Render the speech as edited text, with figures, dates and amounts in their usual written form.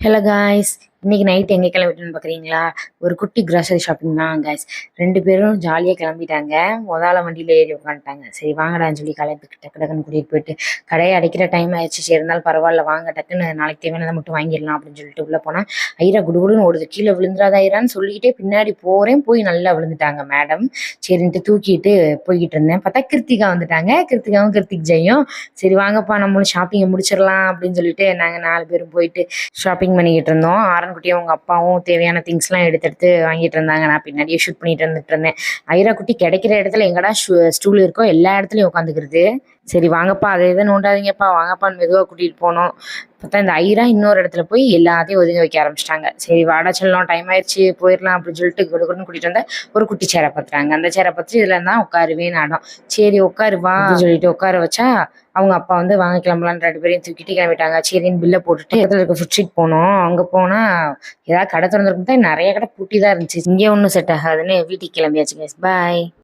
Hello guys, இன்னைக்கு night எங்கே கிளம்பிட்டோன்னு பார்க்குறீங்களா? ஒரு குட்டி கிராசரி ஷாப்பிங் தான் காய்ஸ். 2 பேரும் ஜாலியாக கிளம்பிட்டாங்க. முதல்ல வண்டியில் ஏறி உட்காந்துட்டாங்க. சரி வாங்கடான்னு சொல்லி கிளப்பி டக்கு டக்குன்னு கூட்டிகிட்டு போயிட்டு கடையை அடைக்கிற டைம் ஆயிடுச்சு. சரி இருந்தாலும் பரவாயில்ல, வாங்க டக்குன்னு நாளைக்கு தேவையானதை மட்டும் வாங்கிடலாம் அப்படின்னு சொல்லிட்டு உள்ளே போனால் ஐரா குடுகுடுன்னு ஓடுது. கீழே விழுந்துடாத ஐரான்னு சொல்லிக்கிட்டே பின்னாடி போகிறேன், போய் நல்லா விழுந்துட்டாங்க மேடம். சரின்ட்டு தூக்கிட்டு போய்கிட்டு இருந்தேன். பார்த்தா கிருத்திகா வந்துட்டாங்க. கிருத்திகாவும் கிருத்திக் ஜெயும். சரி வாங்கப்பா நம்மளும் ஷாப்பிங்கை முடிச்சிடலாம் அப்படின்னு சொல்லிட்டு நாங்கள் 4 பேரும் போயிட்டு ஷாப்பிங் பண்ணிக்கிட்டு இருந்தோம். ஆரன்குட்டியும் அவங்க அப்பாவும் தேவையான திங்ஸ்லாம் எடுத்து வாங்கிட்டு இருந்தாங்க. நான் பின்னாடியே ஷூட் பண்ணிட்டு வந்துட்டு இருந்தேன். ஐரா குட்டி கிடைக்கிற இடத்துல எங்கடா ஸ்டூல் இருக்கோ எல்லா இடத்துலையும் உட்காந்துக்கிறது. சரி வாங்கப்பா, அதை எதுவும் நோண்டாதீங்கப்பா, வாங்கப்பான்னு மெதுவாக கூட்டிகிட்டு போனோம். பார்த்தா இந்த ஐரா இன்னொரு இடத்துல போய் எல்லாத்தையும் ஒதுங்க வைக்க ஆரம்பிச்சிட்டாங்க. சரி வாடா சொல்லலாம், டைம் ஆயிடுச்சு போயிடலாம் அப்படின்னு சொல்லிட்டு கொடுக்குன்னு கூட்டிகிட்டு வந்தா ஒரு குட்டி சேரை பார்த்துறாங்க. அந்த சேரை பார்த்து இதில் தான் உட்காருவேன்னு ஆடும். சரி உட்காரு வா அப்படின்னு சொல்லிட்டு உட்கார வச்சா அவங்க அப்பா வந்து வாங்க கிளம்பலான்னு 2 பேரையும் தூக்கிட்டு கிளம்பிட்டாங்க. சரின்னு பில்லை போட்டுட்டு இடத்துல இருக்க ஃபுட் ஸ்ட்ரீட் போனோம். அங்கே போனால் ஏதாவது கடை திறந்துருக்கும் தான், நிறைய கடை பூட்டி தான் இருந்துச்சு. இங்கே ஒன்றும் செட் ஆகாதுன்னு வீட்டுக்கு கிளம்பியாச்சு. பாய்.